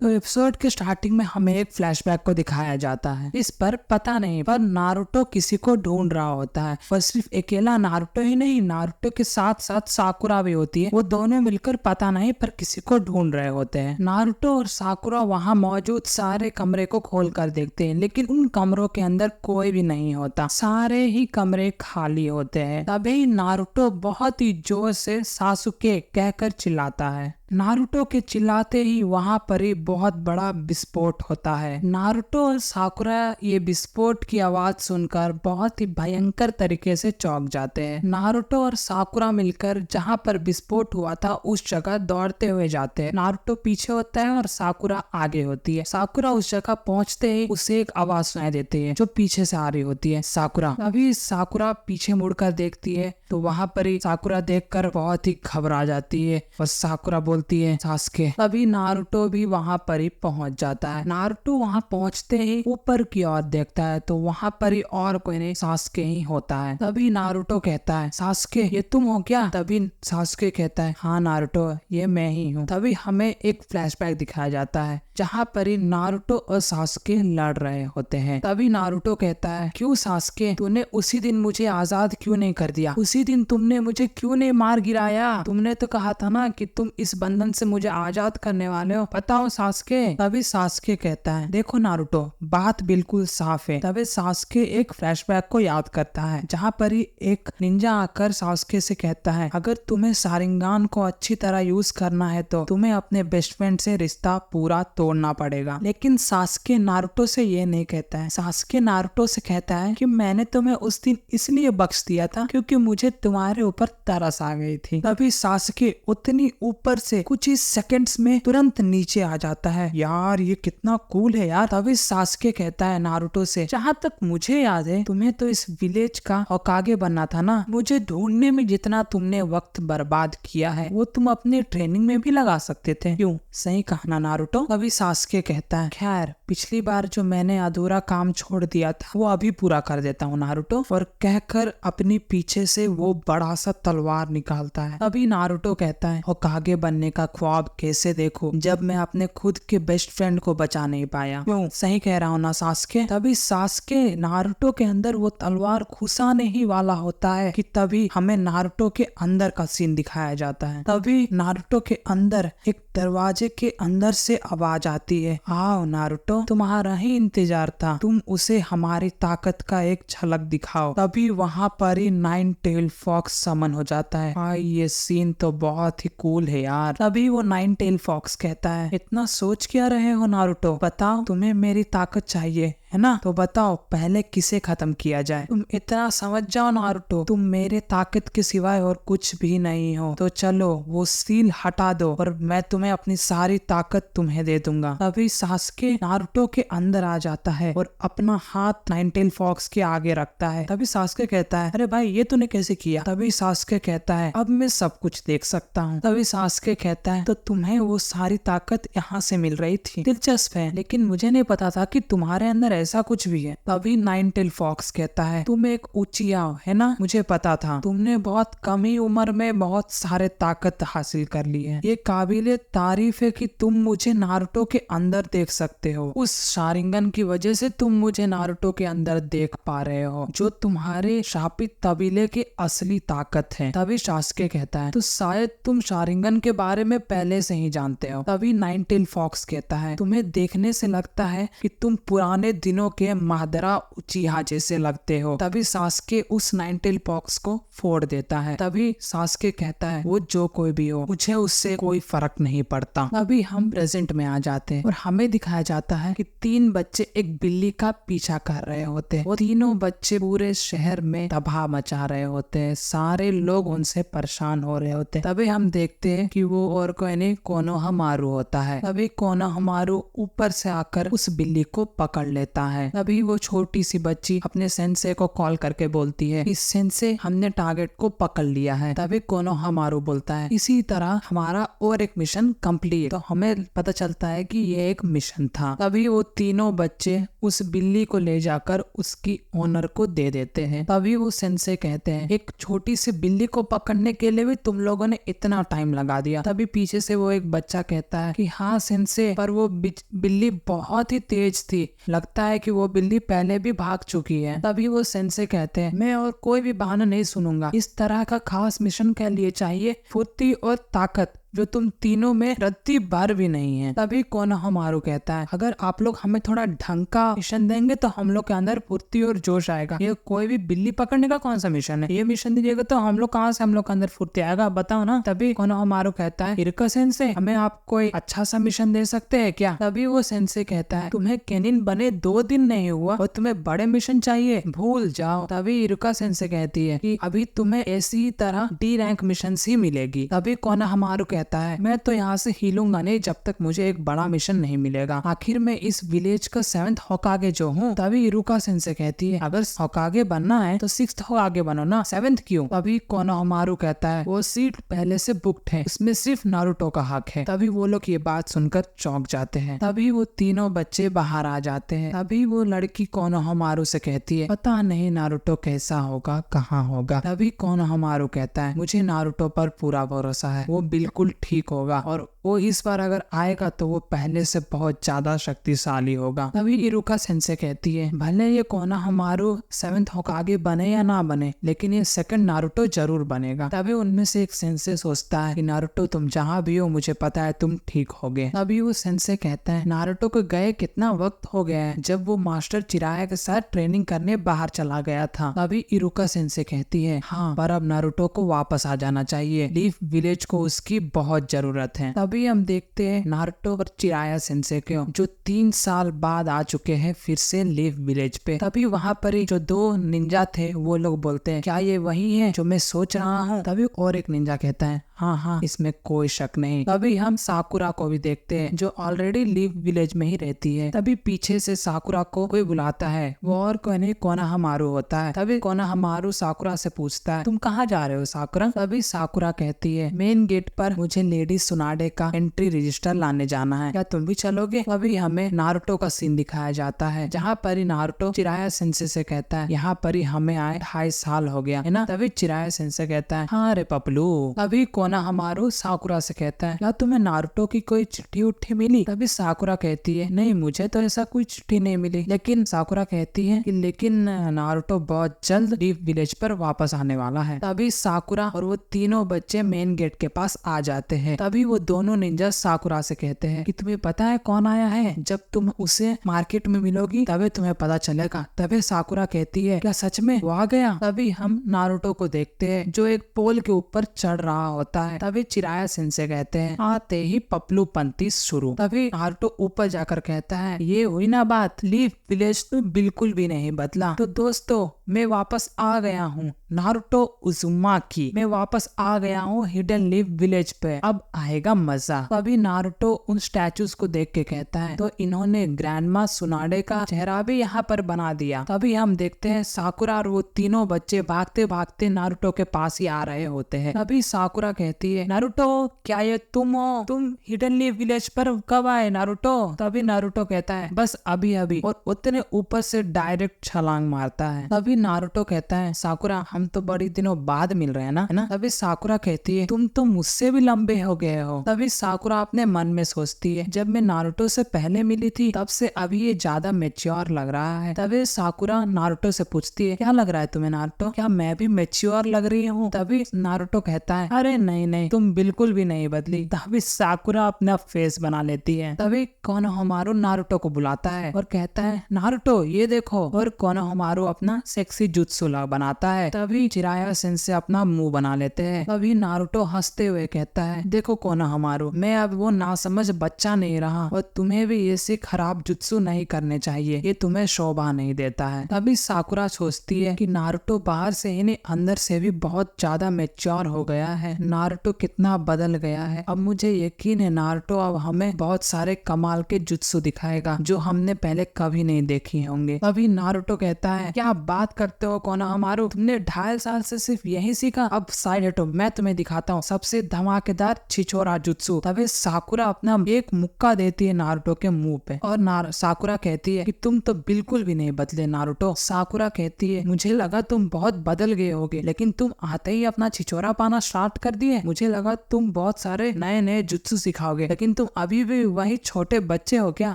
तो एपिसोड के स्टार्टिंग में हमें एक फ्लैशबैक को दिखाया जाता है। इस पर पता नहीं पर नारुतो किसी को ढूंढ रहा होता है। पर सिर्फ अकेला नारुतो ही नहीं, नारुतो के साथ साथ साकुरा भी होती है। वो दोनों मिलकर पता नहीं पर किसी को ढूंढ रहे होते हैं। नारुतो और साकुरा वहाँ मौजूद सारे कमरे को खोल कर देखते हैं, लेकिन उन कमरों के अंदर कोई भी नहीं होता। सारे ही कमरे खाली होते हैं। तभी नारुतो बहुत ही जोर से सासुके कहकर चिल्लाता है। नारुतो के चिल्लाते ही वहां पर ही बहुत बड़ा विस्फोट होता है। नारुतो और साकुरा ये विस्फोट की आवाज सुनकर बहुत ही भयंकर तरीके से चौंक जाते हैं। नारुतो और साकुरा मिलकर जहां पर विस्फोट हुआ था उस जगह दौड़ते हुए जाते हैं। नारुतो पीछे होता है और साकुरा आगे होती है। साकुरा उस जगह पहुंचते ही उसे एक आवाज सुनाई देती है जो पीछे से आ रही होती है, साकुरा। अभी साकुरा पीछे मुड़कर देखती है तो वहां पर ही साकुरा देखकर बहुत ही घबरा जाती है और साकुरा बोलती है सास्के। तभी नारुतो भी वहां पर ही पहुंच जाता है। नारुतो वहां पहुंचते ही ऊपर की ओर देखता है तो वहां पर ही और कोई नहीं, सास्के ही होता है। तभी नारुतो कहता है सास्के ये तुम हो क्या? तभी सास्के कहता है हाँ नारुतो ये मैं ही हूँ। तभी हमें एक फ्लैशबैक दिखाया जाता है जहाँ पर ही नारुतो और सास्के लड़ रहे होते हैं। तभी नारुतो कहता है क्यों सास्के, तूने उसी दिन मुझे आजाद क्यों नहीं कर दिया? उसी दिन तुमने मुझे क्यों नहीं मार गिराया? तुमने तो कहा था ना कि तुम इस बंधन से मुझे आजाद करने वाले हो, बताओ सास्के। तभी सास्के कहता है देखो नारुतो बात बिल्कुल साफ है। तभी सास्के एक फ्लैशबैक को याद करता है जहाँ पर ही एक निंजा आकर सास्के से कहता है अगर तुम्हें शारिंगान को अच्छी तरह यूज करना है तो तुम्हें अपने बेस्ट फ्रेंड से रिश्ता पूरा तोड़ना पड़ेगा। लेकिन सास्के नारुतो से ये नहीं कहता है। सास्के नारुतो से कहता है कि मैंने तुम्हें उस दिन इसलिए बख्श दिया था क्योंकि मुझे तुम्हारे ऊपर तरस आ गई थी। तभी सास्के उतनी ऊपर से कुछ ही सेकंड्स में तुरंत नीचे आ जाता है। यार ये कितना कूल है यार। तभी सास्के कहता है नारुतो से जहाँ तक मुझे याद है तुम्हें तो इस विलेज का होकागे बनना था ना। मुझे ढूंढने में जितना तुमने वक्त बर्बाद किया है वो तुम अपने ट्रेनिंग में भी लगा सकते थे, क्यों? सही कहा ना नारुतो। तभी सास्के कहता है खैर पिछली बार जो मैंने अधूरा काम छोड़ दिया था वो अभी पूरा कर देता हूँ नारुतो, और कहकर अपनी पीछे से वो बड़ा सा तलवार निकालता है। तभी नारुतो कहता है होकागे बनने का ख्वाब कैसे देखो जब मैं अपने खुद के बेस्ट फ्रेंड को बचा नहीं पाया। क्यों? सही कह रहा हूँ ना सास्के। तभी सास्के नारुतो के अंदर वो तलवार घुसाने ही वाला होता है कि तभी हमें नारुतो के अंदर का सीन दिखाया जाता है। तभी नारुतो के अंदर एक दरवाजे के अंदर से आवाज आती है आओ नारुतो तुम्हारा ही इंतजार था, तुम उसे हमारी ताकत का एक झलक दिखाओ। तभी वहां पर ही नाइन टेल फॉक्स समन हो जाता है। भाई ये सीन तो बहुत ही कूल है यार। तभी वो नाइन टेल फॉक्स कहता है इतना सोच क्या रहे हो नारुतो, बताओ तुम्हें मेरी ताकत चाहिए है ना, तो बताओ पहले किसे खत्म किया जाए। तुम इतना समझ जाओ नारुतो तुम मेरे ताकत के सिवाय और कुछ भी नहीं हो, तो चलो वो सील हटा दो और मैं तुम्हें अपनी सारी ताकत तुम्हें दे दूंगा। तभी सास्के नारुतो के अंदर आ जाता है और अपना हाथ नाइन टेल फॉक्स के आगे रखता है। तभी सास्के कहता है अरे भाई ये तूने कैसे किया? तभी सास्के कहता है अब मैं सब कुछ देख सकता हूँ। तभी सास्के कहता है तो तुम्हें वो सारी ताकत यहाँ से मिल रही थी, दिलचस्प है, लेकिन मुझे नहीं पता था कि तुम्हारे अंदर ऐसा कुछ भी है। तभी नाइन टेल फॉक्स कहता है तुम एक उचिया है ना, मुझे पता था तुमने बहुत कम ही उम्र में बहुत सारे ताकत हासिल कर ली है। ये काबिले तारीफ है कि तुम मुझे नारुतो के अंदर देख सकते हो। उस शारिंगन की वजह से तुम मुझे नारुतो के अंदर देख पा रहे हो जो तुम्हारे शापित कबीले की असली ताकत है। तभी सास्के कहता है तो शायद तुम शारिंगन के बारे में पहले से ही जानते हो। तभी नाइन टेल फॉक्स कहता है तुम्हें देखने से लगता है कि तुम पुराने दिनों के मादरा उचिहा जैसे लगते हो। तभी सास्के उस नाइन टेल फॉक्स को फोड़ देता है। तभी सास्के कहता है वो जो कोई भी हो मुझे उससे कोई फर्क नहीं पड़ता। तभी हम प्रेजेंट में आ जाते हैं और हमें दिखाया जाता है कि तीन बच्चे एक बिल्ली का पीछा कर रहे होते हैं। वो तीनों बच्चे पूरे शहर में तबाह मचा रहे होते हैं, सारे लोग उनसे परेशान हो रहे होते हैं। तभी हम देखते हैं कि वो और कोई नहीं कोनोहमारू होता है। तभी कोनोहमारू ऊपर से आकर उस बिल्ली को पकड़ लेता होता है। तभी वो छोटी सी बच्ची अपने सेंसे को कॉल करके बोलती है, इस सेंसे हमने टारगेट को पकड़ लिया है। तभी कोनोहामारू बोलता है, इसी तरह हमारा और एक मिशन कंप्लीट। तो हमें पता चलता है कि ये एक मिशन था। तभी वो तीनों बच्चे उस बिल्ली को ले जाकर उसकी ओनर को दे देते हैं। तभी वो सेंसे कहते हैं, एक छोटी सी बिल्ली को पकड़ने के लिए भी तुम लोगों ने इतना टाइम लगा दिया। तभी पीछे से वो एक बच्चा कहता है कि हाँ सेंसे, पर वो बिल्ली बहुत ही तेज थी, लगता है कि वो बिल्ली पहले भी भाग चुकी है। तभी वो सेंसे कहते हैं, मैं और कोई भी बहाना नहीं सुनूंगा। इस तरह का खास मिशन के लिए चाहिए फुर्ती और ताकत, जो तुम तीनों में रत्ती भर भी नहीं है। तभी कोनोहामारू कहता है, अगर आप लोग हमें थोड़ा ढंग का मिशन देंगे तो हम लोग के अंदर फुर्ती और जोश आएगा। ये कोई भी बिल्ली पकड़ने का कौन सा मिशन है? ये मिशन दीजिएगा तो हम लोग कहाँ से हम लोग के अंदर फुर्ती आएगा, बताओ ना। तभी कोनोहामारू कहता है, इरुका सेंसे, हमें आप कोई अच्छा सा मिशन दे सकते हैं क्या? तभी वो सेंसे कहता है, तुम्हें केनिन बने 2 दिन नहीं हुआ और तुम्हें बड़े मिशन चाहिए, भूल जाओ। तभी इरुका सेंसे कहती है कि अभी तुम्हें ऐसी तरह डी रैंक मिशन ही मिलेगी। तभी कोनोहामारू कहता है, मैं तो यहाँ से हिलूंगा नहीं जब तक मुझे एक बड़ा मिशन नहीं मिलेगा। आखिर में इस विलेज का 7th होकागे जो हूँ। तभी इरुका सेंसे कहती है, अगर होकागे बनना है तो 6th होकागे बनो ना, 7th क्यों? तभी कोनोहामारू कहता है, वो सीट पहले से बुक्ड है, इसमें सिर्फ नारुतो का हक है। तभी वो लोग ये बात सुनकर चौंक जाते हैं। तभी वो तीनों बच्चे बाहर आ जाते हैं। तभी वो लड़की कोनोहामारू से कहती है, पता नहीं नारुतो कैसा होगा, कहाँ होगा। तभी कोनोहामारू कहता है, मुझे नारुतो पर पूरा भरोसा है, वो बिल्कुल ठीक होगा और वो इस बार अगर आएगा तो वो पहले से बहुत ज्यादा शक्तिशाली होगा। तभी इरुका सेंसे कहती है, भले ये कोनोहामारू 7th होकागे बने या ना बने, लेकिन ये 2nd नारुतो जरूर बनेगा। तभी उनमें से एक सेंसे सोचता है कि नारुतो तुम जहाँ भी हो मुझे पता है तुम ठीक होगे। तभी वो सेंसे कहता है, नारुतो को गए कितना वक्त हो गया है, जब वो मास्टर चिराया के साथ ट्रेनिंग करने बाहर चला गया था। तभी इरुका सेंसे कहती है, हाँ पर अब नारुतो को वापस आ जाना चाहिए, लीफ विलेज को उसकी बहुत जरूरत है। तभी हम देखते हैं नारुतो और चिराया सेंसे को, जो 3 साल बाद आ चुके हैं फिर से लीफ विलेज पे। तभी वहाँ पर ही जो 2 निंजा थे वो लोग बोलते हैं, क्या ये वही है जो मैं सोच रहा हूँ? तभी और एक निंजा कहता है, हाँ हाँ इसमें कोई शक नहीं। तभी हम साकुरा को भी देखते हैं, जो ऑलरेडी लीफ विलेज में ही रहती है। तभी पीछे से साकुरा को कोई बुलाता है, वो और कोई नहीं कोनोहामारू होता है। तभी कोनोहामारू साकुरा से पूछता है, तुम कहाँ जा रहे हो साकुरा? तभी साकुरा कहती है, मेन गेट पर मुझे लेडी सुनाडे का एंट्री रजिस्टर लाने जाना है, क्या तुम भी चलोगे? तभी हमें नारुतो का सीन दिखाया जाता है, जहाँ पर ही नारुतो चिराया सेंसे से कहता है, यहाँ पर ही हमें आए 2.5 साल हो गया है ना। तभी चिराया सेंसे कहता है, हाँ रे पपलू। तभी कोनोहामारू साकुरा से कहता है, क्या तुम्हें नारुतो की कोई चिट्ठी उट्ठी मिली? तभी साकुरा कहती है, नहीं मुझे तो ऐसा कोई चिट्ठी नहीं मिली। लेकिन साकुरा कहती है कि लेकिन नारुतो बहुत जल्द लीफ विलेज पर वापस आने वाला है। तभी साकुरा और वो तीनों बच्चे मेन गेट के पास आ जाते हैं। तभी वो दोनों निंजा साकुरा से कहते हैं कि तुम्हें पता है कौन आया है? जब तुम उसे मार्केट में मिलोगी तभी तुम्हें पता चलेगा। तभी साकुरा कहती है, क्या सच में वो आ गया? तभी हम नारुतो को देखते हैं, जो एक पोल के ऊपर चढ़ रहा होता है। तभी चिराया सेंसे कहते हैं, आते ही पपलू पंती शुरू। तभी नारुतो ऊपर जाकर कहता है, ये हुई ना बात, लीफ विलेज तो बिल्कुल भी नहीं बदला। तो दोस्तों मैं वापस आ गया हूँ, नारुतो उज़ुमाकी, मैं वापस आ गया हूँ हिडन लीफ विलेज पे, अब आएगा मजा। तभी नारुतो उन स्टैचूज को देख के कहता है, तो इन्होंने ग्रैंडमा सुनाडे का चेहरा भी यहाँ पर बना दिया। तभी हम देखते हैं साकुरा और वो तीनों बच्चे भागते भागते नारुतो के पास ही आ रहे होते हैं। तभी साकुरा कहती है, नारुतो क्या ये तुम हो? तुम हिडन लीफ विलेज पर कब आए नारुतो? तभी नारुतो कहता है, बस अभी अभी, और उतने ऊपर से डायरेक्ट छलांग मारता है। तभी नारुतो कहता है, साकुरा हम तो बड़ी दिनों बाद मिल रहे हैं ना, है ना? तभी साकुरा कहती है, तुम तो मुझसे भी लंबे हो गए हो। तभी साकुरा अपने मन में सोचती है, जब मैं नारुतो से पहले मिली थी तब से अभी ये ज्यादा मेच्योर लग रहा है। तभी साकुरा नारुतो से पूछती है, क्या लग रहा है तुम्हें नारुतो? क्या मैं भी मेच्योर लग रही हूँ? तभी नारुतो कहता है, अरे नहीं नहीं तुम बिल्कुल भी नहीं बदली। तभी साकुरा अपना फेस बना लेती है। तभी कोनोहामारू नारुतो को बुलाता है और कहता है, नारुतो ये देखो, और कोनोहामारू अपना सेक्सी जुत्सु बनाता है। तभी चिराया सेंसे अपना मुंह बना लेते हैं। तभी नारुतो हंसते हुए कहता कहता है, देखो कोनोहामारू, मैं अब वो नासमझ बच्चा नहीं रहा और तुम्हें भी ऐसे खराब जुत्सु नहीं करने चाहिए, ये तुम्हें शोभा नहीं देता है। तभी साकुरा सोचती है कि नारुतो बाहर से ही नहीं अंदर से भी बहुत ज्यादा मैच्योर हो गया है। नारुतो कितना बदल गया है। अब मुझे यकीन है नारुतो अब हमें बहुत सारे कमाल के जुत्सु दिखाएगा जो हमने पहले कभी नहीं देखी होंगे। तभी नारुतो कहता है, क्या बात करते हो कोनोहामारू, तुमने 2.5 साल से सिर्फ यही सीखा? अब साइड हटो, मैं तुम्हें दिखाता हूँ सबसे धमाकेदार छिछोरा जुत्सु। तभी साकुरा अपना एक मुक्का देती है नारुतो के मुंह पे और साकुरा कहती है कि तुम तो बिल्कुल भी नहीं बदले नारुतो। साकुरा कहती है, मुझे लगा तुम बहुत बदल गए होगे, लेकिन तुम आते ही अपना छिछोरा पाना स्टार्ट कर दिए। मुझे लगा तुम बहुत सारे नए नए जुत्सु सिखाओगे, लेकिन तुम अभी भी वही छोटे बच्चे हो क्या?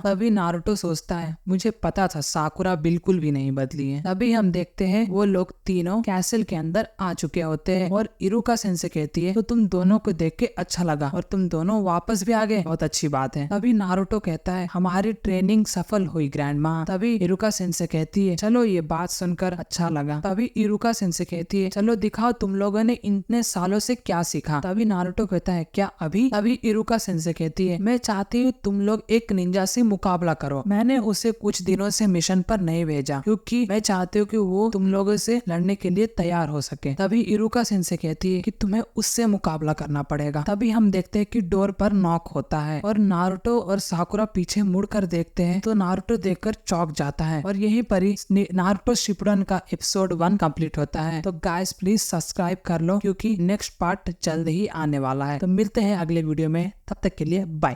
तभी नारुतो सोचता है, मुझे पता था साकुरा बिल्कुल भी नहीं बदली है। तभी हम देखते हैं वो लोग तीनों कैसल के अंदर आ चुके होते हैं और इरुका सेंसे कहती है, तो तुम दोनों को देख के अच्छा लगा और तुम दोनों वापस भी आ गए, बहुत अच्छी बात है। तभी नारुतो कहता है, हमारी ट्रेनिंग सफल हुई ग्रैंडमा। तभी इरुका सेंसे कहती है, चलो ये बात सुनकर अच्छा लगा। तभी इरुका सेंसे कहती है, चलो दिखाओ तुम लोगों ने इतने सालों से क्या सीखा। तभी नारुतो कहता है, क्या अभी? तभी इरुका सेंसे कहती है, मैं चाहती हूँ तुम लोग एक निंजा से मुकाबला करो। मैंने उसे कुछ दिनों से मिशन पर नहीं भेजा क्योंकि मैं चाहती हूँ कि वो तुम लोगों से लड़ने के लिए तैयार हो सके। तभी इरुका सेंसे कहती है कि तुम्हें उससे मुकाबला करना पड़ेगा। तभी हम देखते हैं कि डोर पर नॉक होता है और नारुतो और साकुरा पीछे मुड़कर देखते हैं तो नारुतो देखकर चौंक जाता है और यहीं पर ही नारुतो शिपुडन का एपिसोड 1 कंप्लीट होता है। तो गाइस प्लीज सब्सक्राइब कर लो क्योंकि नेक्स्ट पार्ट जल्द ही आने वाला है। तो मिलते हैं अगले वीडियो में, तब तक के लिए बाय।